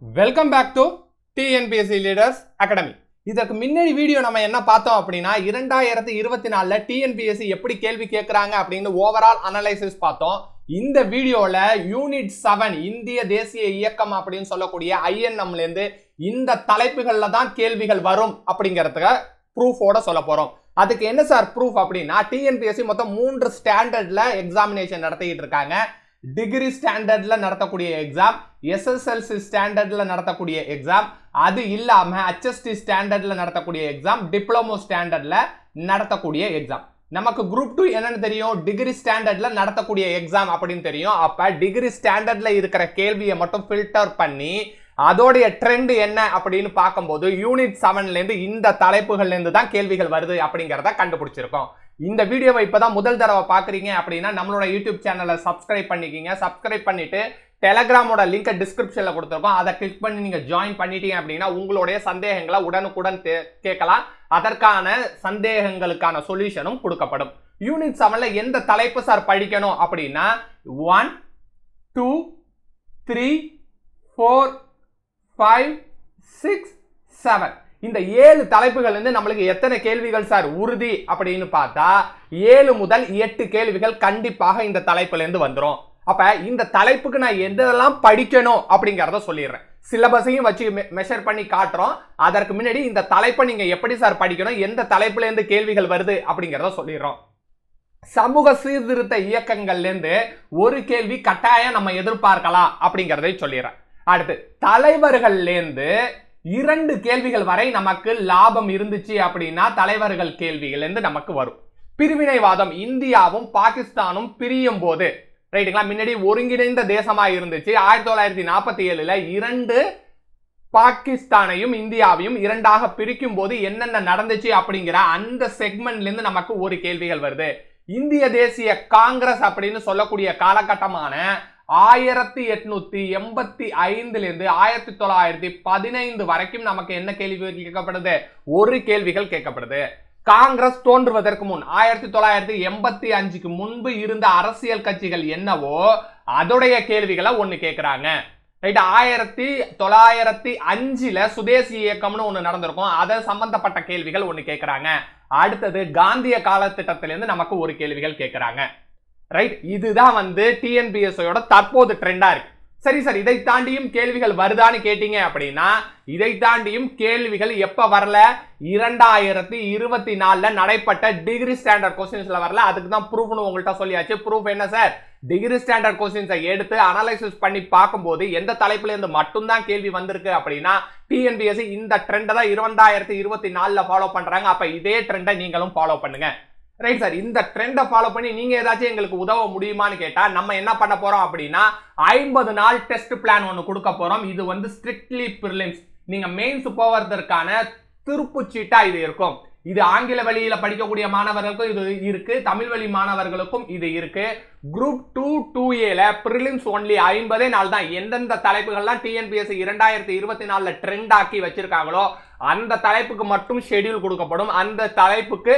Welcome back to TNPSC leaders academy. இதற்கு முன்னாடி video நம்ம என்ன பார்த்தோம் அப்படின்னா 2024 டிஎன்பிஎஸ்சி எப்படி கேள்வி கேட்கறாங்க அப்படின்னு ஓவரால் அனலைசிஸ் பார்த்தோம். இந்த வீடியோல யூனிட் 7 இந்திய தேசிய இயக்கம் அப்படின்னு சொல்லக்கூடிய ஐஎன்எம்ல இருந்து இந்த தலைப்புகள்ல தான் கேள்விகள் வரும் அப்படிங்கறதுக்கு ப்ரூஃபோட சொல்ல போறோம். அதுக்கு என்ன சார் ப்ரூஃப் அப்படின்னா டிஎன்பிஎஸ்சி மொத்தம் 3 ஸ்டாண்டர்ட்ல எக்ஸாமினேஷன் நடத்திட்டு இருக்காங்க. டிகிரி ஸ்டாண்டர்ட்ல நடத்தக்கூடிய எக்ஸாம், எஸ்எஸ்எல்சி ஸ்டாண்டர்ட்ல நடத்தக்கூடிய எக்ஸாம், அது இல்லாம ஹெச்எஸ்டி ஸ்டாண்டர்ட்ல நடத்தக்கூடிய எக்ஸாம், டிப்ளமோ ஸ்டாண்டர்ட்ல நடத்தக்கூடிய எக்ஸாம். நமக்கு குரூப் 2 என்னன்னு தெரியும், டிகிரி ஸ்டாண்டர்ட்ல நடத்தக்கூடிய எக்ஸாம் அப்படின்னு தெரியும். அப்ப டிகிரி ஸ்டாண்டர்ட்ல இருக்கிற கேள்வியை மட்டும் ஃபில்டர் பண்ணி அதோடைய ட்ரெண்ட் என்ன அப்படின்னு பார்க்கும்போது யூனிட் 7ல இருந்து இந்த தலைப்புகள்ல இருந்து தான் கேள்விகள் வருது அப்படிங்கறத கண்டுபிடிச்சிருக்கோம். இந்த வீடியோவை இப்பதான் முதல் தடவை பாக்குறீங்க அப்படின்னா நம்மளோட யூடியூப் சேனலை சப்ஸ்கிரைப் பண்ணிக்கிங்க. சப்ஸ்கிரைப் பண்ணிட்டு டெலகிராமோட லிங்கை டிஸ்கிரிப்ஷன்ல கொடுத்துருக்கோம், அதை கிளிக் பண்ணி நீங்க ஜாயின் பண்ணிட்டீங்க அப்படின்னா உங்களுடைய சந்தேகங்களை உடனுக்குடன் கேட்கலாம். அதற்கான சந்தேகங்களுக்கான சொல்யூஷனும் கொடுக்கப்படும். யூனிட் 7ல எந்த தலைப்பு சார் படிக்கணும் அப்படின்னா 1, 2, 3, 4, 5, 6, 7 இந்த 7 தலைப்புகள் இருந்து நம்மளுக்கு எத்தனை கேள்விகள் சார் உறுதி அப்படின்னு பார்த்தா 7 முதல் 8 கேள்விகள் கண்டிப்பாக இந்த தலைப்புல இருந்து வந்துரும். அப்ப இந்த தலைப்புக்கு நான் எதெல்லாம் படிக்கணும் அப்படிங்கறத சொல்லிடுறேன். சிலபஸையும் வச்சு மெஷர் பண்ணி காட்டுறோம். அதற்கு முன்னாடி இந்த தலைப்பை நீங்க எப்படி சார் படிக்கணும், எந்த தலைப்புல இருந்து கேள்விகள் வருது அப்படிங்கறத சொல்லிடுறோம். சமூக சீர்திருத்த இயக்கங்கள்ல இருந்து ஒரு கேள்வி கட்டாயம் நம்ம எதிர்பார்க்கலாம் அப்படிங்கறதை சொல்லிடுறேன். அடுத்து தலைவர்கள்ல இருந்து 2 கேள்விகள் வரை நமக்கு லாபம் இருந்துச்சு அப்படின்னா தலைவர்கள் கேள்விகள் இருந்து நமக்கு வரும். பிரிவினைவாதம், இந்தியாவும் பாகிஸ்தானும் பிரியும் போது ரைட்டுங்களா, முன்னாடி ஒருங்கிணைந்த தேசமா இருந்துச்சு. 1947ல 2 பாகிஸ்தானையும் இந்தியாவையும் 2ஆக பிரிக்கும் போது என்னென்ன நடந்துச்சு அப்படிங்கிற அந்த செக்மெண்ட்ல இருந்து நமக்கு ஒரு கேள்விகள் வருது. இந்திய தேசிய காங்கிரஸ் அப்படின்னு சொல்லக்கூடிய காலகட்டமான 1885 இருந்து 1915 வரைக்கும் நமக்கு என்ன கேள்விகள் கேட்கப்படுது, ஒரு கேள்விகள் கேட்கப்படுது. காங்கிரஸ் தோன்றுவதற்கு முன் 1985க்கு முன்பு இருந்த அரசியல் கட்சிகள் என்னவோ அதோடைய கேள்விகளை ஒண்ணு கேட்கிறாங்க. ரைட், 1905ல சுதேசி இயக்கம்னு ஒண்ணு நடந்திருக்கும், அதை சம்பந்தப்பட்ட கேள்விகள் ஒண்ணு கேட்கிறாங்க. அடுத்தது காந்திய காலத்திட்டத்திலிருந்து நமக்கு ஒரு கேள்விகள் கேட்கிறாங்க. ரைட், இதுதான் டிஎன்பிஎஸ்சியோட தற்போது ட்ரெண்டா இருக்கு. சரி சார், இதை தாண்டியும் கேள்விகள் வருதான்னு கேட்டீங்க அப்படின்னா இதை தாண்டியும் கேள்விகள் எப்ப வரல, 2024ல நடைபெற்ற டிகிரி ஸ்டாண்டர்ட் கொஸ்டின்ஸ்ல வரல. அதுக்கு தான் ப்ரூஃப்னு உங்கள்கிட்ட சொல்லியாச்சு. ப்ரூஃப் என்ன சார், டிகிரி ஸ்டாண்டர்ட் கொஸ்டின்ஸை எடுத்து அனலைசிஸ் பண்ணி பார்க்கும்போது எந்த தலைப்புல இருந்து மட்டும்தான் கேள்வி வந்திருக்கு அப்படின்னா டிஎன்பிஎஸ்சி இந்த ட்ரெண்டை தான் 2024ல ஃபாலோ பண்றாங்க. அப்ப இதே ட்ரெண்டை நீங்களும் ஃபாலோ பண்ணுங்க. ரைட் சார், இந்த ட்ரெண்டை ஃபாலோ பண்ணி நீங்க ஏதாச்சும் எங்களுக்கு உதவ முடியுமான்னு கேட்டா நம்ம என்ன பண்ண போறோம் அப்படின்னா 50 நாள் டெஸ்ட் பிளான் ஒன்னு கொடுக்க போறோம். இது ஸ்ட்ரிக்ட்லி பிரிலிம்ஸ். நீங்க மெயின்ஸ் போவதற்கான திருப்பு சீட்டா இது இருக்கும். இது ஆங்கில வழியில படிக்கக்கூடிய மாணவர்களுக்கும் இது இருக்கு, தமிழ் வழி மாணவர்களுக்கும் இது இருக்கு. குரூப் 2 2Aல பிரிலிம்ஸ் ஒன்லி 50 நாள் தான். எந்தெந்த தலைப்புகள்லாம் டிஎன்பிஎஸ்சி 2024ல ட்ரெண்ட் ஆக்கி வச்சிருக்காங்களோ அந்த தலைப்புக்கு மட்டும் ஷெட்யூல் கொடுக்கப்படும். அந்த தலைப்புக்கு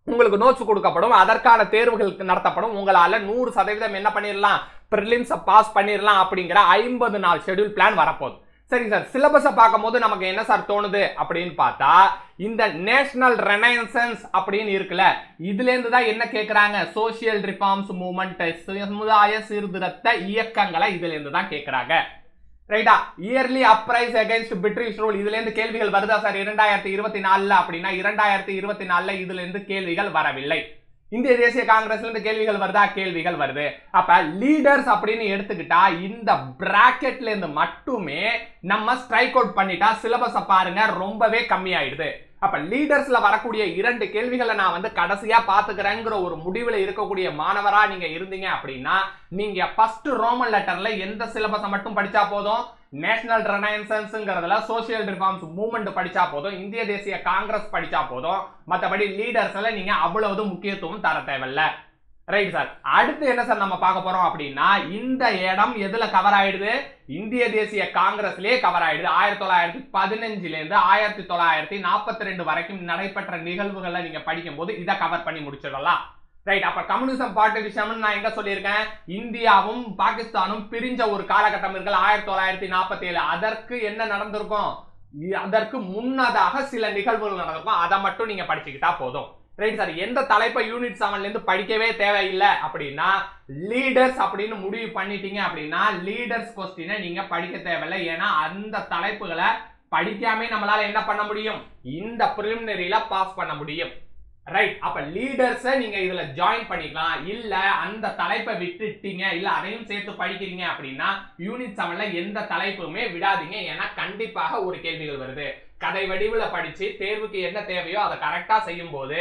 உங்களுக்கு நோட்ஸ் கொடுக்கப்படும். அதற்கான தேர்வுகள் நடத்தப்படும். உங்களால 100% என்ன பண்ணிடலாம், பிரிலிம்ஸ் பாஸ் பண்ணிடலாம் அப்படிங்கிற 50 நாள் ஷெட்யூல் பிளான் வரப்போகுது. சரி சார், சிலபஸை பார்க்கும்போது நமக்கு என்ன சார் தோணுது அப்படின்னு பார்த்தா இந்த நேஷனல் ரெனைசன்ஸ் அப்படின்னு இருக்குல்ல, இதுல இருந்து தான் என்ன கேட்கிறாங்க, சோசியல் ரிஃபார்ம்ஸ் மூவ்மெண்ட், சமுதாய சீர்திருத்த இயக்கங்களை இதுல இருந்து தான் கேட்கிறாங்க. ரைட்டா, early uprise against British rule, இதுல இருந்து கேள்விகள் வருதா சார் 2024ல அப்படின்னா 2024ல இதுல இருந்து கேள்விகள் வரவில்லை. இந்திய தேசிய காங்கிரஸ்ல இருந்து கேள்விகள் வருதா, கேள்விகள் வருது. அப்ப லீடர்ஸ் அப்படின்னு எடுத்துக்கிட்டா இந்த பிராக்கெட்ல இருந்து மட்டுமே நம்ம ஸ்ட்ரைக் அவுட் பண்ணிட்டா சிலபஸை பாருங்க ரொம்பவே கம்மி ஆயிடுது. அப்ப லீடர்ஸ்ல வரக்கூடிய 2 கேள்விகளை நான் கடைசியா பாத்துக்கிறேங்கிற ஒரு முடிவுல இருக்கக்கூடிய மாணவரா நீங்க இருந்தீங்க அப்படின்னா நீங்க ஃபர்ஸ்ட் ரோமன் லெட்டர்ல எந்த சிலபஸை மட்டும் படிச்சா போதும், நேஷனல் ரெனைசன்ஸ்ங்கிறதுல சோசியல் ரிஃபார்ம்ஸ் மூவ்மெண்ட் படிச்சா போதும், இந்திய தேசிய காங்கிரஸ் படிச்சா போதும். மற்றபடி லீடர்ஸ்ல நீங்க அவ்வளவு முக்கியத்துவம் தர தேவையில்ல. ரைட் சார், அடுத்து என்ன சார் நம்ம பார்க்க போறோம் அப்படின்னா இந்த இடம் எதுல கவர் ஆயிடுது, இந்திய தேசிய காங்கிரஸ்லயே கவர் ஆயிடுது. 1915ல இருந்து 1942 வரைக்கும் நடைபெற்ற நிகழ்வுகளை நீங்க படிக்கும் போது இதை கவர் பண்ணி முடிச்சிடலாம். ரைட். அப்ப கம்யூனிசம் பார்ட்டி விஷயம் நான் எங்க சொல்லியிருக்கேன், இந்தியாவும் பாகிஸ்தானும் பிரிஞ்ச ஒரு காலகட்டம் இருக்கு 1947. அதற்கு என்ன நடந்திருக்கும், அதற்கு முன்னதாக சில நிகழ்வுகள் நடந்திருக்கும். அதை மட்டும் நீங்க படிச்சுக்கிட்டா போதும். Right sir. எந்த தலைப்பை யூனிட் 7ல இருந்து படிக்கவே தேவையில்லை அப்படின்னா, லீடர்ஸ் அப்படின்னு முடிவு பண்ணிட்டீங்க அப்படின்னா லீடர்ஸ் கொஸ்டினை நீங்க படிக்க தேவையில்லை. ஏன்னா அந்த தலைப்புகளை படிக்காம நம்மளால என்ன பண்ண முடியும், இந்த பிரிலிமினரியில பாஸ் பண்ண முடியும். ரைட். அப்ப லீடர்ஸை நீங்க இதுல ஜாயின் பண்ணிக்கலாம். இல்ல அந்த தலைப்பை விட்டுட்டீங்க, இல்ல அதையும் சேர்த்து படிக்கிறீங்க அப்படின்னா யூனிட் 7ல எந்த தலைப்புமே விடாதீங்க. ஏன்னா கண்டிப்பாக ஒரு கேள்விகள் வருது. கதை வடிவுல படிச்சு தேர்வுக்கு என்ன தேவையோ அதை கரெக்டா செய்யும் போது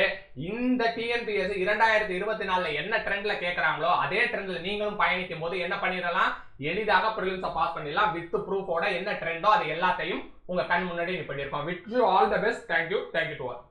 இந்த டிஎன்பிஎஸ்சி 2024ல என்ன ட்ரெண்ட்ல கேட்கறாங்களோ அதே ட்ரெண்ட்ல நீங்களும் பயணிக்கும் போது என்ன பண்ணிடலாம், எளிதாக பிரிலிம்ஸை பாஸ் பண்ணிடலாம். வித் ப்ரூஃபோட என்ன ட்ரெண்டோ அது எல்லாத்தையும் உங்க கண் முன்னாடி பண்ணிருக்கோம். With you all the best. Thank you to all.